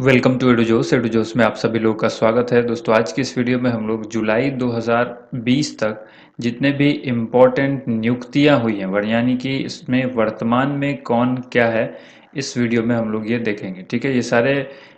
Welcome to एडुजोस में आप सभी लोगों का स्वागत है। दोस्तों, आज की इस वीडियो में हम लोग जुलाई 2020 तक जितने भी इम्पोर्टेंट नियुक्तियां हुई हैं यानी कि इसमें वर्तमान में कौन क्या है, इस वीडियो में हम लोग ये देखेंगे। ठीक है, ये सारे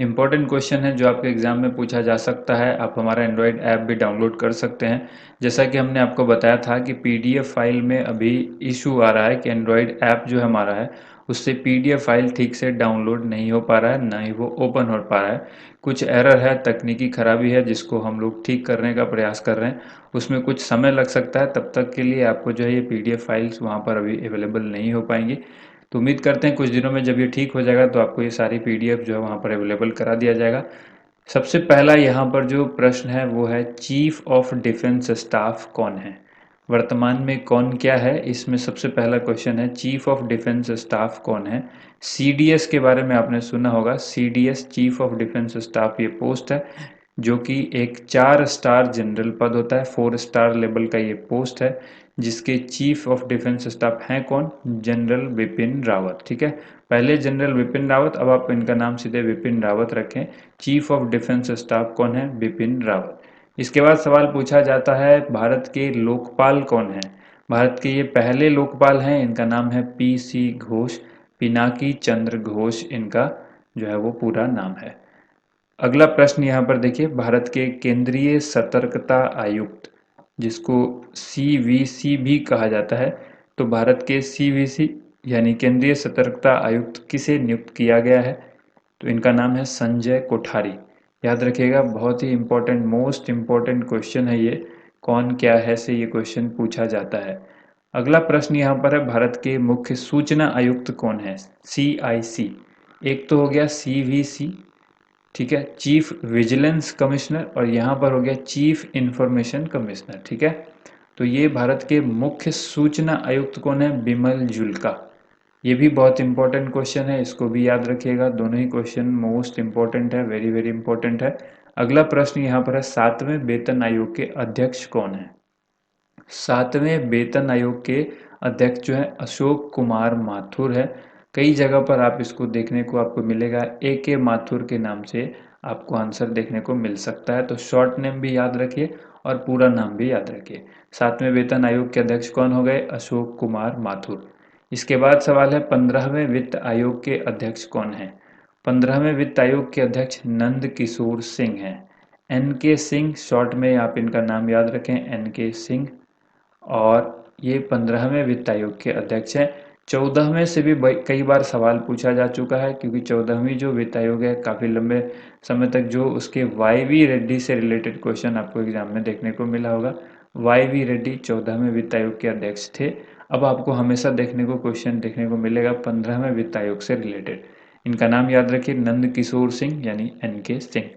इम्पोर्टेंट क्वेश्चन हैं जो आपके एग्जाम में पूछा जा सकता है। आप हमारा एंड्रॉयड ऐप भी डाउनलोड कर सकते हैं। जैसा कि हमने आपको बताया था कि पीडीएफ फाइल में अभी इशू आ रहा है कि एंड्रॉयड ऐप जो हमारा है उससे पीडीएफ फाइल ठीक से डाउनलोड नहीं हो पा रहा है, ना ही वो ओपन हो पा रहा है। कुछ एरर है, तकनीकी खराबी है, जिसको हम लोग ठीक करने का प्रयास कर रहे हैं। उसमें कुछ समय लग सकता है, तब तक के लिए आपको जो है ये पीडीएफ फाइल्स वहाँ पर अभी अवेलेबल नहीं हो पाएंगी। तो उम्मीद करते हैं कुछ दिनों में जब ये ठीक हो जाएगा तो आपको ये सारी पीडीएफ जो है वहाँ पर अवेलेबल करा दिया जाएगा। सबसे पहला यहाँ पर जो प्रश्न है वो है, चीफ ऑफ डिफेंस स्टाफ कौन है? वर्तमान में कौन क्या है, इसमें सबसे पहला क्वेश्चन है चीफ ऑफ डिफेंस स्टाफ कौन है। सीडीएस के बारे में आपने सुना होगा। CDS chief of defence staff ये पोस्ट है जो कि एक 4 स्टार जनरल पद होता है। 4 स्टार लेवल का ये पोस्ट है जिसके चीफ ऑफ डिफेंस स्टाफ हैं कौन? जनरल बिपिन रावत। ठीक है, पहले जनरल बिपिन रावत, अब आप इनका नाम सीधे बिपिन रावत रखें। चीफ ऑफ डिफेंस स्टाफ कौन है? बिपिन रावत। इसके बाद सवाल पूछा जाता है, भारत के लोकपाल कौन है? भारत के ये पहले लोकपाल हैं, इनका नाम है पीसी घोष। पिनाकी चंद्र घोष इनका जो है वो पूरा नाम है। अगला प्रश्न यहाँ पर देखिए, भारत के केंद्रीय सतर्कता आयुक्त जिसको सीवीसी भी कहा जाता है, तो भारत के सीवीसी यानी केंद्रीय सतर्कता आयुक्त किसे नियुक्त किया गया है? तो इनका नाम है संजय कोठारी। याद रखिएगा, बहुत ही इंपॉर्टेंट, मोस्ट इंपॉर्टेंट क्वेश्चन है ये। कौन क्या है से ये क्वेश्चन पूछा जाता है। अगला प्रश्न यहाँ पर है, भारत के मुख्य सूचना आयुक्त कौन है? सीआईसी। एक तो हो गया सीवीसी, ठीक है, चीफ विजिलेंस कमिश्नर, और यहाँ पर हो गया चीफ इंफॉर्मेशन कमिश्नर। ठीक है, तो ये भारत के मुख्य सूचना आयुक्त कौन है? बिमल जुल्का। ये भी बहुत इंपॉर्टेंट क्वेश्चन है, इसको भी याद रखिएगा। दोनों ही क्वेश्चन मोस्ट इंपॉर्टेंट है, वेरी वेरी इंपॉर्टेंट है। अगला प्रश्न यहाँ पर है, 7वें वेतन आयोग के अध्यक्ष कौन है? 7वें वेतन आयोग के अध्यक्ष जो है अशोक कुमार माथुर है। कई जगह पर आप इसको देखने को आपको मिलेगा ए के माथुर के नाम से आपको आंसर देखने को मिल सकता है। तो शॉर्ट नेम भी याद रखिए और पूरा नाम भी याद रखिए। 7वें वेतन आयोग के अध्यक्ष कौन हो गए? अशोक कुमार माथुर। इसके बाद सवाल है, 15वें वित्त आयोग के अध्यक्ष कौन है? 15वें वित्त आयोग के अध्यक्ष नंद किशोर सिंह हैं। एन के सिंह, शॉर्ट में आप इनका नाम याद रखें, एन के सिंह। और ये 15वें वित्त आयोग के अध्यक्ष हैं। 14वें से भी कई बार सवाल पूछा जा चुका है, क्योंकि 14वीं जो वित्त आयोग है काफ़ी लंबे समय तक जो उसके वाई वी रेड्डी से रिलेटेड क्वेश्चन आपको एग्जाम में देखने को मिला होगा। वाई वी रेड्डी 14वें वित्त आयोग के अध्यक्ष थे। अब आपको हमेशा देखने को क्वेश्चन देखने को मिलेगा 15वें वित्त आयोग से रिलेटेड। इनका नाम याद रखिए, नंद किशोर सिंह यानी एन के सिंह।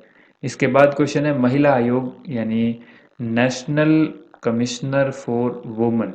इसके बाद क्वेश्चन है, महिला आयोग यानी नेशनल कमिश्नर फॉर वुमेन,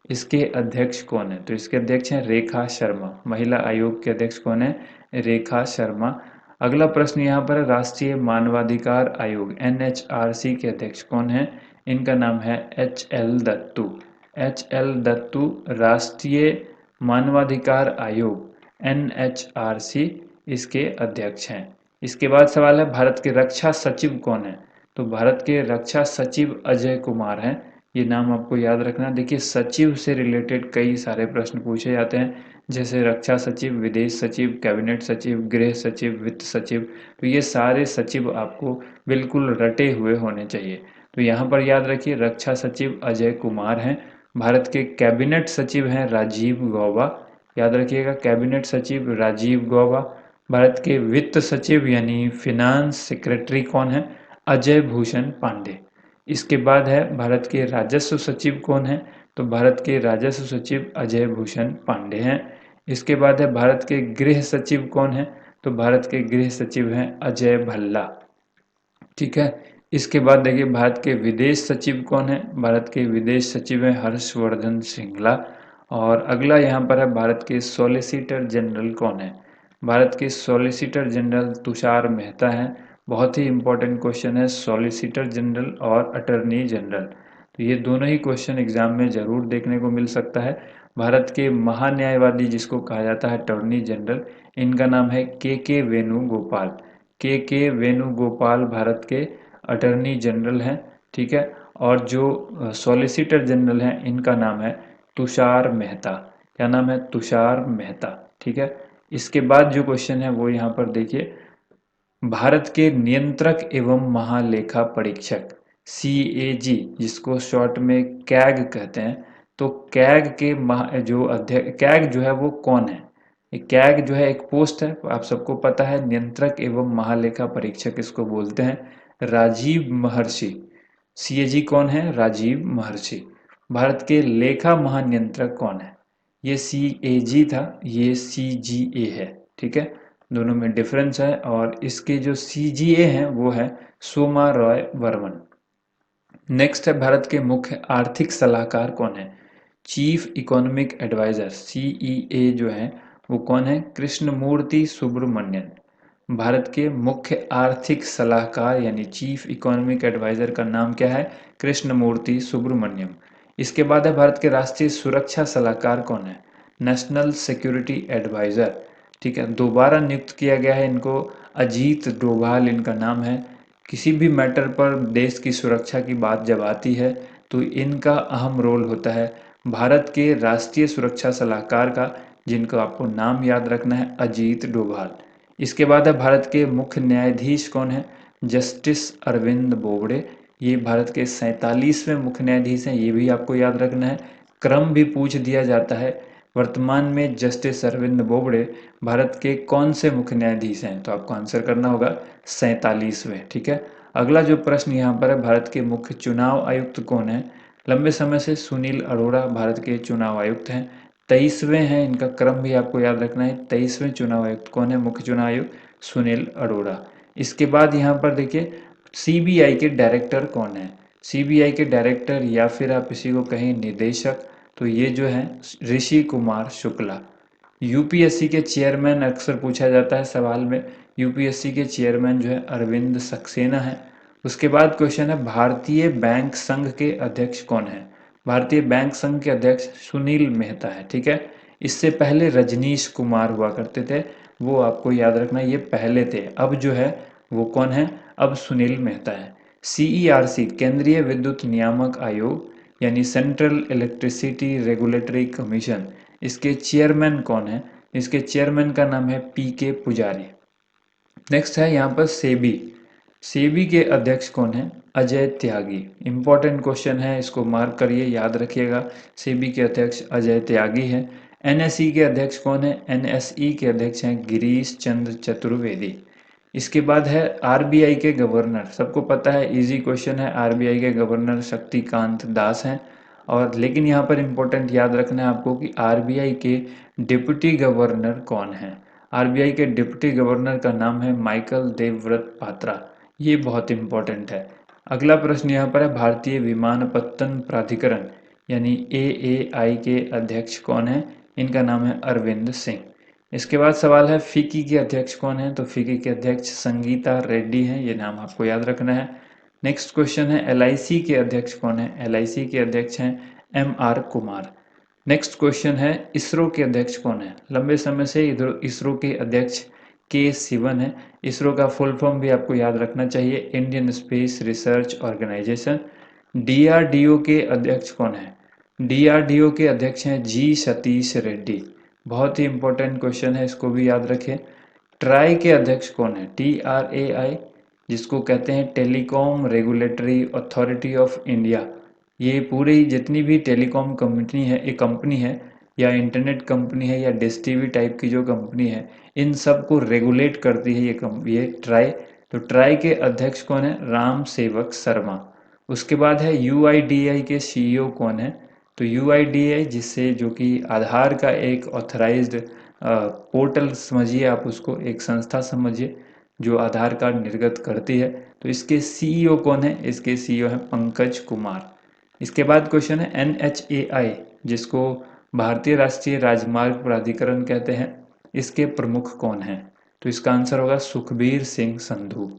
इसके अध्यक्ष कौन है? तो इसके अध्यक्ष हैं रेखा शर्मा। महिला आयोग के अध्यक्ष कौन है? रेखा शर्मा। अगला प्रश्न यहाँ पर है, राष्ट्रीय मानवाधिकार आयोग एनएचआरसी के अध्यक्ष कौन है? इनका नाम है H L Dattu. H L Dattu राष्ट्रीय मानवाधिकार आयोग एनएचआरसी इसके अध्यक्ष हैं। इसके बाद सवाल है, भारत के रक्षा सचिव कौन है? तो भारत के रक्षा सचिव अजय कुमार हैं। ये नाम आपको याद रखना। देखिए, सचिव से रिलेटेड कई सारे प्रश्न पूछे जाते हैं, जैसे रक्षा सचिव, विदेश सचिव, कैबिनेट सचिव, गृह सचिव, वित्त सचिव। तो ये सारे सचिव आपको बिल्कुल रटे हुए होने चाहिए। तो यहाँ पर याद रखिए, रक्षा सचिव अजय कुमार हैं। भारत के कैबिनेट सचिव हैं राजीव गौबा। याद रखिएगा, कैबिनेट सचिव राजीव गौबा। भारत के वित्त सचिव यानी फिनांस सेक्रेटरी कौन है? अजय भूषण पांडे। इसके बाद है, भारत के राजस्व सचिव कौन है? तो भारत के राजस्व सचिव अजय भूषण पांडे हैं। इसके बाद है, भारत के गृह सचिव कौन है? तो भारत के गृह सचिव हैं अजय भल्ला। ठीक है, इसके बाद देखिए, भारत के विदेश सचिव कौन है? भारत के विदेश सचिव हैं हर्षवर्धन श्रृंगला। और अगला यहाँ पर है, भारत के सॉलिसिटर जनरल कौन है? भारत के सॉलिसिटर जनरल तुषार मेहता हैं। बहुत ही इंपॉर्टेंट क्वेश्चन है, सॉलिसिटर जनरल और अटर्नी जनरल। तो ये दोनों ही क्वेश्चन एग्जाम में जरूर देखने को मिल सकता है। भारत के महान्यायवादी जिसको कहा जाता है अटॉर्नी जनरल, इनका नाम है के वेणुगोपाल। के वेणुगोपाल भारत के अटर्नी जनरल हैं, ठीक है। और जो सॉलिसिटर जनरल हैं इनका नाम है तुषार मेहता। क्या नाम है? तुषार मेहता, ठीक है। इसके बाद जो क्वेश्चन है वो यहाँ पर देखिए, भारत के नियंत्रक एवं महालेखा परीक्षक CAG, जिसको शॉर्ट में कैग कहते हैं, तो कैग के जो अध्यक्ष कैग जो है वो कौन है? ये कैग जो है एक पोस्ट है, आप सबको पता है, नियंत्रक एवं महालेखा परीक्षक इसको बोलते हैं। राजीव महर्षि। CAG कौन है? राजीव महर्षि। भारत के लेखा महानियंत्रक कौन है? ये CAG था, ये CGA है, ठीक है। दोनों में डिफरेंस है। और इसके जो CGA हैं वो है सोमा रॉय वर्मन। नेक्स्ट है, भारत के मुख्य आर्थिक सलाहकार कौन है? चीफ इकोनॉमिक एडवाइजर CEA जो है वो कौन है? कृष्णमूर्ति सुब्रमण्यन। भारत के मुख्य आर्थिक सलाहकार यानी चीफ इकोनॉमिक एडवाइजर का नाम क्या है? कृष्णमूर्ति सुब्रमण्यम। इसके बाद है, भारत के राष्ट्रीय सुरक्षा सलाहकार कौन है? नेशनल सिक्योरिटी एडवाइजर, ठीक है। दोबारा नियुक्त किया गया है इनको, अजीत डोभाल इनका नाम है। किसी भी मैटर पर देश की सुरक्षा की बात जब आती है तो इनका अहम रोल होता है भारत के राष्ट्रीय सुरक्षा सलाहकार का, जिनको आपको नाम याद रखना है, अजीत डोभाल। इसके बाद है, भारत के मुख्य न्यायाधीश कौन है? जस्टिस अरविंद बोबड़े। ये भारत के 47वें मुख्य न्यायाधीश हैं, ये भी आपको याद रखना है। क्रम भी पूछ दिया जाता है। वर्तमान में जस्टिस अरविंद बोबड़े भारत के कौन से मुख्य न्यायाधीश हैं? तो आपको आंसर करना होगा 47वें, ठीक है। अगला जो प्रश्न यहाँ पर है, भारत के मुख्य चुनाव आयुक्त कौन है? लंबे समय से सुनील अरोड़ा भारत के चुनाव आयुक्त हैं। 23वें हैं, इनका क्रम भी आपको याद रखना है। 23वें चुनाव आयुक्त कौन है? मुख्य चुनाव आयुक्त सुनील अरोड़ा। इसके बाद यहाँ पर देखिए, CBI के डायरेक्टर कौन है? CBI के डायरेक्टर या फिर आप इसी को कहें निदेशक, तो ये जो है ऋषि कुमार शुक्ला। UPSC के चेयरमैन अक्सर पूछा जाता है सवाल में, UPSC के चेयरमैन जो है अरविंद सक्सेना है। उसके बाद क्वेश्चन है, भारतीय बैंक संघ के अध्यक्ष कौन है? भारतीय बैंक संघ के अध्यक्ष सुनील मेहता है, ठीक है। इससे पहले रजनीश कुमार हुआ करते थे, वो आपको याद रखना, ये पहले थे। अब जो है वो कौन है? अब सुनील मेहता है। CERC केंद्रीय विद्युत नियामक आयोग यानी सेंट्रल इलेक्ट्रिसिटी रेगुलेटरी कमीशन, इसके चेयरमैन कौन है? इसके चेयरमैन का नाम है PK पुजारी। नेक्स्ट है यहाँ पर सेबी के अध्यक्ष कौन है? अजय त्यागी। इंपॉर्टेंट क्वेश्चन है, इसको मार्क करिए, याद रखिएगा। सेबी के अध्यक्ष अजय त्यागी हैं। NSE के अध्यक्ष कौन है? NSE के अध्यक्ष हैं गिरीश चंद्र चतुर्वेदी। इसके बाद है RBI के गवर्नर, सबको पता है, इजी क्वेश्चन है। RBI के गवर्नर शक्तिकांत दास हैं। और लेकिन यहाँ पर इम्पोर्टेंट याद रखना है आपको कि RBI के डिप्टी गवर्नर कौन है? RBI के डिप्टी गवर्नर का नाम है माइकल देवव्रत पात्रा। ये बहुत इंपॉर्टेंट है। अगला प्रश्न यहाँ पर है, भारतीय विमानपत्तन प्राधिकरण यानी AAI के अध्यक्ष कौन है? इनका नाम है अरविंद सिंह। इसके बाद सवाल है, फिकी के अध्यक्ष कौन है? तो फिकी के अध्यक्ष संगीता रेड्डी हैं, ये नाम आपको याद रखना है। नेक्स्ट क्वेश्चन है, LIC के अध्यक्ष कौन है? LIC के अध्यक्ष हैं MR कुमार। नेक्स्ट क्वेश्चन है, इसरो के अध्यक्ष कौन है? लंबे समय से इधर इसरो के अध्यक्ष के सिवन है। इसरो का फुल फॉर्म भी आपको याद रखना चाहिए, Indian space research organisation. DRDO के अध्यक्ष कौन है? DRDO के अध्यक्ष हैं G सतीश रेड्डी। बहुत ही इंपॉर्टेंट क्वेश्चन है, इसको भी याद रखें। ट्राई के अध्यक्ष कौन है? TRAI, जिसको कहते हैं telecom regulatory authority of India. ये पूरी जितनी भी टेलीकॉम कंपनी है या इंटरनेट कंपनी है या डिश टीवी टाइप की जो कंपनी है, इन सब को रेगुलेट करती है ये ट्राई। तो ट्राई के अध्यक्ष कौन है? राम सेवक शर्मा। उसके बाद है UIDAI के CEO कौन है? तो UIDAI, जिससे जो कि आधार का एक ऑथराइज्ड पोर्टल समझिए, आप उसको एक संस्था समझिए जो आधार कार्ड निर्गत करती है, तो इसके CEO कौन है? इसके CEO है पंकज कुमार। इसके बाद क्वेश्चन है, NHAI, जिसको भारतीय राष्ट्रीय राजमार्ग प्राधिकरण कहते हैं, इसके प्रमुख कौन हैं? तो इसका आंसर होगा सुखबीर सिंह संधू।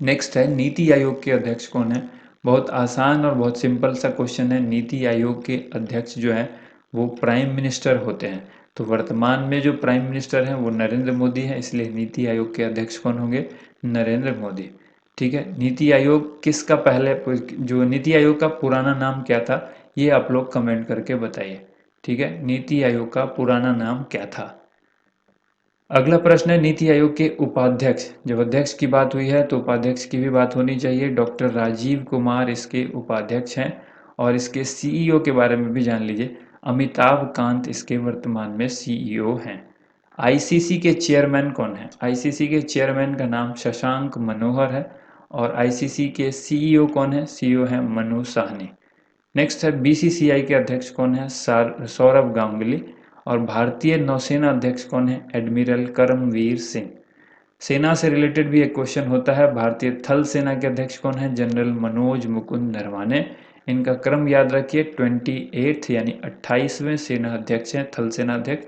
नेक्स्ट है, नीति आयोग के अध्यक्ष कौन है? बहुत आसान और बहुत सिंपल सा क्वेश्चन है। नीति आयोग के अध्यक्ष जो है वो प्राइम मिनिस्टर होते हैं। तो वर्तमान में जो प्राइम मिनिस्टर हैं वो नरेंद्र मोदी हैं, इसलिए नीति आयोग के अध्यक्ष कौन होंगे? नरेंद्र मोदी। ठीक है, नीति आयोग किसका पहले, जो नीति आयोग का पुराना नाम क्या था, ये आप लोग कमेंट करके बताइए। ठीक है, नीति आयोग का पुराना नाम क्या था? अगला प्रश्न है नीति आयोग के उपाध्यक्ष। जब अध्यक्ष की बात हुई है तो उपाध्यक्ष की भी बात होनी चाहिए। डॉक्टर राजीव कुमार इसके उपाध्यक्ष हैं और इसके सीईओ के बारे में भी जान लीजिए। अमिताभ कांत इसके वर्तमान में सीईओ हैं। आईसीसी के चेयरमैन कौन है? आईसीसी के चेयरमैन का नाम शशांक मनोहर है और आईसीसी के सीईओ कौन है? सीईओ है मनु साहनी। नेक्स्ट है बीसीसीआई के अध्यक्ष कौन है? सौरभ गांगुली। और भारतीय नौसेना अध्यक्ष कौन है? एडमिरल करमवीर सिंह। सेना से रिलेटेड भी एक क्वेश्चन होता है। भारतीय थल सेना के अध्यक्ष कौन है? जनरल मनोज मुकुंद नरवाने। इनका क्रम याद रखिए, 28 यानी 28वें सेना अध्यक्ष हैं, थल सेना अध्यक्ष।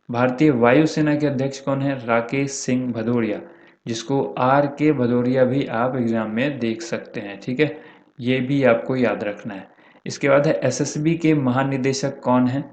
भारतीय वायुसेना के अध्यक्ष कौन है? राकेश सिंह भदौरिया, जिसको आर के भदौरिया भी आप एग्जाम में देख सकते हैं। ठीक है, ये भी आपको याद रखना है। इसके बाद है एसएसबी के महानिदेशक कौन है?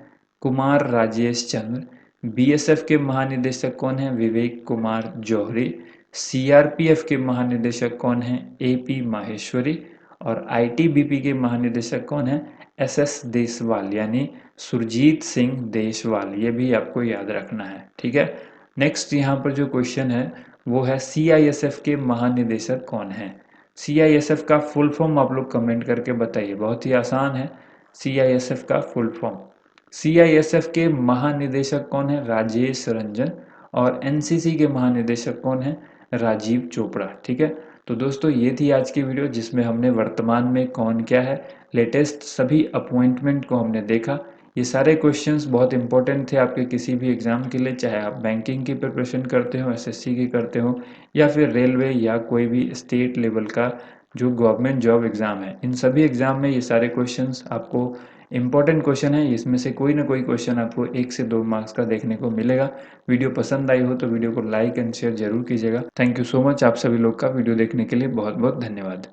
कुमार राजेश चंद्र। बीएसएफ के महानिदेशक कौन है? विवेक कुमार जौहरी। सीआरपीएफ के महानिदेशक कौन है? एपी माहेश्वरी। और आईटीबीपी के महानिदेशक कौन है? एसएस देसवाल यानी सुरजीत सिंह देशवाल। ये भी आपको याद रखना है। ठीक है, नेक्स्ट यहाँ पर जो क्वेश्चन है वो है सीआईएसएफ के महानिदेशक कौन है? सीआईएसएफ का फुल फॉर्म आप लोग कमेंट करके बताइए, बहुत ही आसान है। सीआईएसएफ का फुल फॉर्म, सीआईएसएफ के महानिदेशक कौन है? राजेश रंजन। और एनसीसी के महानिदेशक कौन है? राजीव चोपड़ा। ठीक है, तो दोस्तों ये थी आज की वीडियो जिसमें हमने वर्तमान में कौन क्या है, लेटेस्ट सभी अपॉइंटमेंट को हमने देखा। ये सारे क्वेश्चंस बहुत इंपॉर्टेंट थे आपके किसी भी एग्जाम के लिए, चाहे आप बैंकिंग की प्रिपरेशन करते हो, एसएससी की करते हो, या फिर रेलवे या कोई भी स्टेट लेवल का जो गवर्नमेंट जॉब एग्ज़ाम है। इन सभी एग्ज़ाम में ये सारे क्वेश्चंस आपको इंपॉर्टेंट क्वेश्चन है। इसमें से कोई ना कोई क्वेश्चन आपको 1 से 2 मार्क्स का देखने को मिलेगा। वीडियो पसंद आई हो तो वीडियो को लाइक एंड शेयर जरूर कीजिएगा। थैंक यू सो मच, आप सभी लोग का वीडियो देखने के लिए बहुत बहुत धन्यवाद।